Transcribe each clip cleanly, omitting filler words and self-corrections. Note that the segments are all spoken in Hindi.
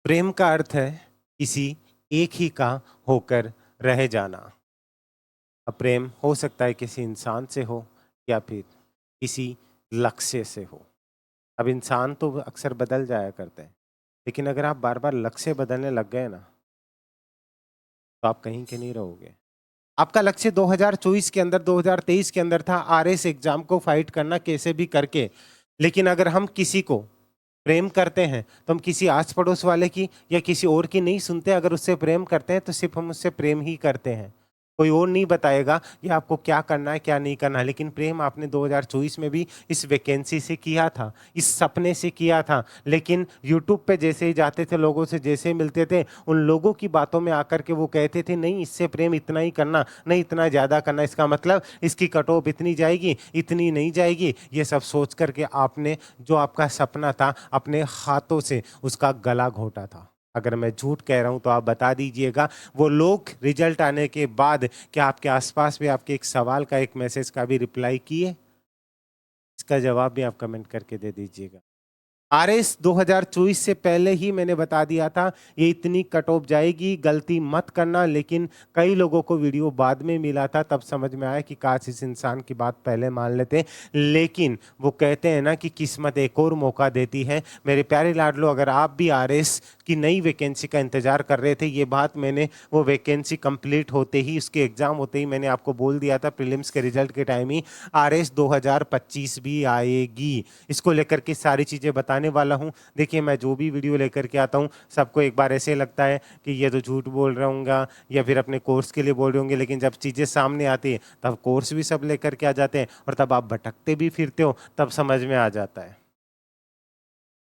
प्रेम का अर्थ है किसी एक ही का होकर रह जाना। अब प्रेम हो सकता है किसी इंसान से हो या फिर किसी लक्ष्य से हो। अब इंसान तो अक्सर बदल जाया करते हैं, लेकिन अगर आप बार बार लक्ष्य बदलने लग गए ना, तो आप कहीं के नहीं रहोगे। आपका लक्ष्य 2024 के अंदर 2023 के अंदर था आरएस एग्जाम को फाइट करना कैसे भी करके। लेकिन अगर हम किसी को प्रेम करते हैं तो हम किसी आस पड़ोस वाले की या किसी और की नहीं सुनते। अगर उससे प्रेम करते हैं तो सिर्फ हम उससे प्रेम ही करते हैं। कोई और नहीं बताएगा कि आपको क्या करना है क्या नहीं करना है। लेकिन प्रेम आपने 2024 में भी इस वैकेंसी से किया था, इस सपने से किया था। लेकिन यूट्यूब पे जैसे ही जाते थे, लोगों से जैसे ही मिलते थे, उन लोगों की बातों में आकर के वो कहते थे नहीं इससे प्रेम इतना ही करना, नहीं इतना ज़्यादा करना, इसका मतलब इसकी कट ऑफ इतनी जाएगी, इतनी नहीं जाएगी। ये सब सोच करके आपने जो आपका सपना था अपने हाथों से उसका गला घोटा था। अगर मैं झूठ कह रहा हूं तो आप बता दीजिएगा। वो लोग रिजल्ट आने के बाद क्या आपके आसपास भी आपके एक सवाल का, एक मैसेज का भी रिप्लाई किए? इसका जवाब भी आप कमेंट करके दे दीजिएगा। आरएस 2024 से पहले ही मैंने बता दिया था ये इतनी कट ऑफ जाएगी, गलती मत करना। लेकिन कई लोगों को वीडियो बाद में मिला था, तब समझ में आया कि काश इस इंसान की बात पहले मान लेते। लेकिन वो कहते हैं ना कि किस्मत एक और मौका देती है। मेरे प्यारे लाडलो, अगर आप भी आरएस की नई वैकेंसी का इंतजार कर रहे थे, ये बात मैंने वो वैकेंसी कंप्लीट होते ही, उसके एग्जाम होते ही मैंने आपको बोल दिया था। प्रीलिम्स के रिजल्ट के टाइम ही आरएस 2025 भी आएगी। इसको लेकर के सारी चीज़ें बताने वाला हूँ। देखिए, मैं जो भी वीडियो लेकर के आता हूँ सबको एक बार ऐसे लगता है कि ये तो झूठ बोल रहा हूँगा या फिर अपने कोर्स के लिए बोल रहे होंगे। लेकिन जब चीज़ें सामने आती है तब कोर्स भी सब लेकर के आ जाते हैं और तब आप भटकते भी फिरते हो, तब समझ में आ जाता है।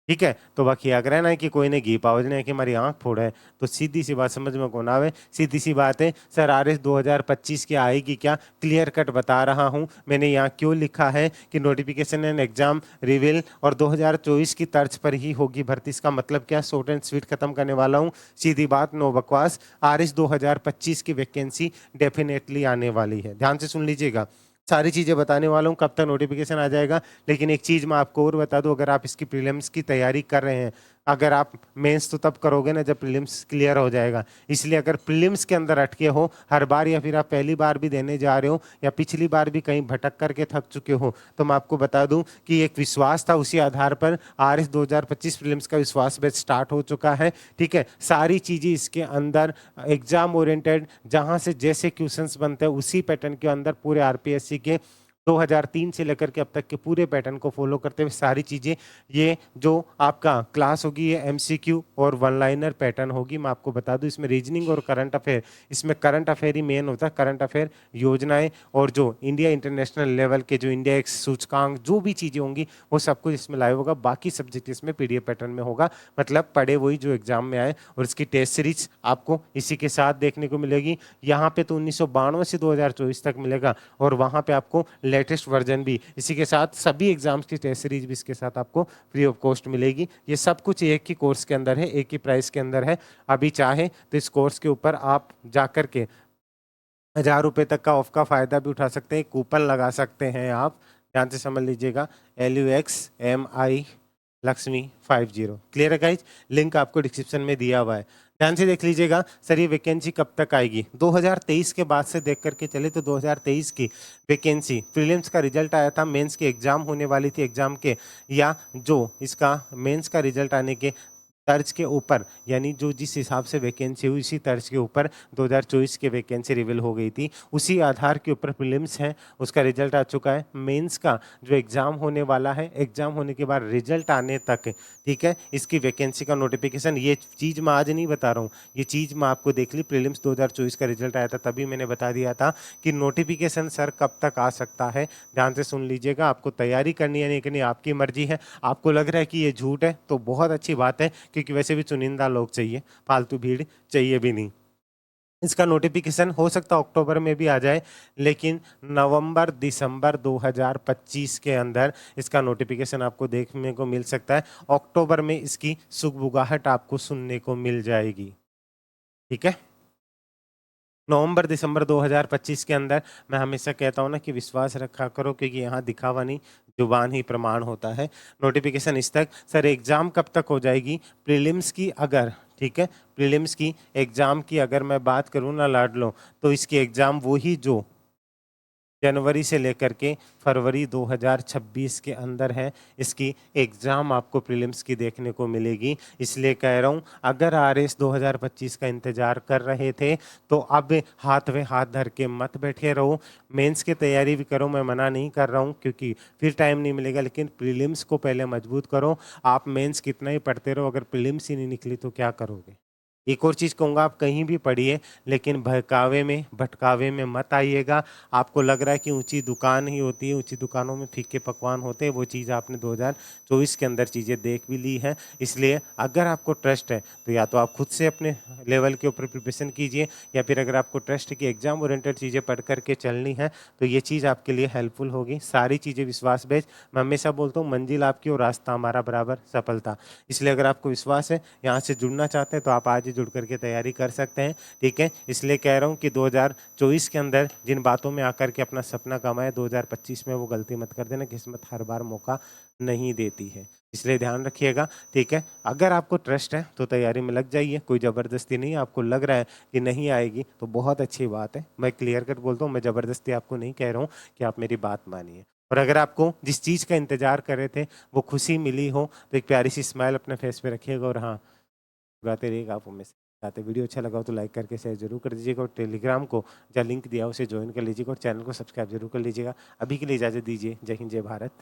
ठीक है, तो बाकी अगर है ना कि कोई ने घी पावज ने कि हमारी आंख फोड़ा है, तो सीधी सी बात समझ में कौन आवे। सीधी सी बात है, सर आरएस 2025 की आएगी क्या? क्लियर कट बता रहा हूं। मैंने यहाँ क्यों लिखा है कि नोटिफिकेशन एंड एग्जाम रिवील और 2024 की तर्ज पर ही होगी भर्ती। इसका मतलब क्या? शॉर्ट एंड स्वीट खत्म करने वाला हूँ। सीधी बात, नो बकवास। आरएस 2025 की वैकेंसी डेफिनेटली आने वाली है। ध्यान से सुन लीजिएगा, सारी चीज़ें बताने वाला हूँ, कब तक नोटिफिकेशन आ जाएगा। लेकिन एक चीज़ मैं आपको और बता दूँ, अगर आप इसकी प्रीलिम्स की तैयारी कर रहे हैं, अगर आप मेंस तो तब करोगे ना जब प्रीलिम्स क्लियर हो जाएगा। इसलिए अगर प्रीलिम्स के अंदर अटके हो हर बार, या फिर आप पहली बार भी देने जा रहे हो या पिछली बार भी कहीं भटक करके थक चुके हो, तो मैं आपको बता दूं कि एक विश्वास था, उसी आधार पर आरएस 2025 प्रीलिम्स का विश्वास बैच स्टार्ट हो चुका है। ठीक है, सारी चीज़ें इसके अंदर एग्जाम ओरिएंटेड, जहाँ से जैसे क्वेश्चंस बनते हैं उसी पैटर्न के अंदर पूरे आरपीएससी के 2003 से लेकर के अब तक के पूरे पैटर्न को फॉलो करते हुए सारी चीज़ें, ये जो आपका क्लास होगी ये एमसीक्यू और वन लाइनर पैटर्न होगी। मैं आपको बता दूं इसमें रीजनिंग और करंट अफेयर, इसमें करंट अफेयर ही मेन होता है। करंट अफेयर, योजनाएं और जो इंडिया इंटरनेशनल लेवल के जो इंडिया एक्स सूचकांक जो भी चीज़ें होंगी वो सब कुछ इसमें लाइव होगा। बाकी सब्जेक्ट इसमें पीडीएफ पैटर्न में होगा। मतलब पढ़े वही जो एग्जाम में आए। और इसकी टेस्ट सीरीज आपको इसी के साथ देखने को मिलेगी। यहाँ पे तो 1992 से 2024 तक मिलेगा और वहाँ पे आपको लेटेस्ट वर्जन भी इसी के साथ, सभी एग्जाम्स की टेस्ट सीरीज भी इसके साथ आपको फ्री ऑफ कॉस्ट मिलेगी। ये सब कुछ एक ही कोर्स के अंदर है, एक ही प्राइस के अंदर है। अभी चाहे तो इस कोर्स के ऊपर आप जाकर के 1000 रुपये तक का ऑफ का फायदा भी उठा सकते हैं, कूपन लगा सकते हैं आप। ध्यान से समझ लीजिएगा, LUXMI लक्ष्मी 50। क्लियर है गाइज? लिंक आपको डिस्क्रिप्शन में दिया हुआ है, ध्यान से देख लीजिएगा। सर ये वैकेंसी कब तक आएगी? 2023 के बाद से देख करके चले तो 2023 की वैकेंसी, प्रीलिम्स का रिजल्ट आया था, मेंस के एग्जाम होने वाली थी, एग्जाम के या जो इसका मेंस का रिजल्ट आने के तर्ज के ऊपर, यानी जो जिस हिसाब से वैकेंसी हुई उसी तर्ज के ऊपर 2024 की वैकेंसी रिवील हो गई थी। उसी आधार के ऊपर प्रीलिम्स है, उसका रिजल्ट आ चुका है। मेंस का जो एग्ज़ाम होने वाला है, एग्ज़ाम होने के बाद रिजल्ट आने तक, ठीक है, इसकी वैकेंसी का नोटिफिकेशन, ये चीज़ मैं आज नहीं बता रहा हूँ, ये चीज़ मैं आपको देख ली। प्रीलिम्स 2024 का रिजल्ट आया था तभी मैंने बता दिया था कि नोटिफिकेशन सर कब तक आ सकता है। ध्यान से सुन लीजिएगा, आपको तैयारी करनी है नहीं करनी आपकी मर्जी है। आपको लग रहा है कि ये झूठ है तो बहुत अच्छी बात है, क्योंकि वैसे भी चुनिंदा लोग चाहिए, फालतू भीड़ चाहिए भी नहीं। इसका नोटिफिकेशन हो सकता है अक्टूबर में भी आ जाए, लेकिन नवंबर दिसंबर 2025 के अंदर इसका नोटिफिकेशन आपको देखने को मिल सकता है। अक्टूबर में इसकी सुगबुगाहट आपको सुनने को मिल जाएगी। ठीक है, नवंबर दिसंबर 2025 के अंदर। मैं हमेशा कहता हूँ ना कि विश्वास रखा करो, क्योंकि यहाँ दिखावा नहीं, जुबान ही प्रमाण होता है। नोटिफिकेशन इस तक। सर एग्ज़ाम कब तक हो जाएगी? प्रीलिम्स की अगर, ठीक है। प्रीलिम्स की एग्ज़ाम की अगर मैं बात करूँ ना लाडलो, तो इसकी एग्ज़ाम वही जो जनवरी से लेकर के फरवरी 2026 के अंदर है, इसकी एग्ज़ाम आपको प्रीलिम्स की देखने को मिलेगी। इसलिए कह रहा हूँ, अगर आरएस 2025 का इंतज़ार कर रहे थे, तो अब हाथ में हाथ धर के मत बैठे रहो। मेंस की तैयारी भी करो, मैं मना नहीं कर रहा हूँ, क्योंकि फिर टाइम नहीं मिलेगा, लेकिन प्रीलिम्स को पहले मजबूत करो। आप मेंस कितना ही पढ़ते रहो, अगर प्रीलिम्स ही नहीं निकली तो क्या करोगे? एक और चीज़ कहूँगा, आप कहीं भी पढ़िए, लेकिन बहकावे में, भटकावे में मत आइएगा। आपको लग रहा है कि ऊँची दुकान ही होती है, ऊँची दुकानों में फीके पकवान होते हैं, वो चीज़ आपने 2024 के अंदर चीज़ें देख भी ली हैं। इसलिए अगर आपको ट्रस्ट है, तो या तो आप खुद से अपने लेवल के ऊपर प्रिपरेशन कीजिए, या फिर अगर आपको ट्रस्ट है कि एग्ज़ाम ओरिएंटेड चीज़ें पढ़ कर के चलनी है, तो ये चीज़ आपके लिए हेल्पफुल होगी। सारी चीज़ें विश्वास बेस, मैं हमेशा बोलता हूँ, मंजिल आपकी और रास्ता हमारा बराबर सफलता। इसलिए अगर आपको विश्वास है, यहाँ से जुड़ना चाहते हैं, तो आप आज ही जुड़ करके तैयारी कर सकते हैं, ठीक है। इसलिए कह रहा हूँ कि 2024 के अंदर जिन बातों में आकर के अपना सपना कमाए, 2025 में वो गलती मत कर देना। किस्मत हर बार मौका नहीं देती है, इसलिए ध्यान रखिएगा, ठीक है। अगर आपको ट्रस्ट है तो तैयारी में लग जाइए, कोई ज़बरदस्ती नहीं। आपको लग रहा है कि नहीं आएगी, तो बहुत अच्छी बात है। मैं क्लियर कट बोलता हूँ, मैं ज़बरदस्ती आपको नहीं कह रहा हूँ कि आप मेरी बात मानिए। और अगर आपको जिस चीज़ का इंतज़ार कर रहे थे वो खुशी मिली हो, तो एक प्यारी सी स्माइल अपने फेस पे रखिएगा, और हाँ, गाते रहिएगा आप हमें गाते। वीडियो अच्छा लगा हो तो लाइक करके शेयर जरूर कर दीजिएगा, और टेलीग्राम को जहाँ लिंक दिया उसे ज्वाइन कर लीजिएगा, और चैनल को सब्सक्राइब जरूर कर लीजिएगा। अभी के लिए इजाज़त दीजिए। जय हिंद, जय भारत।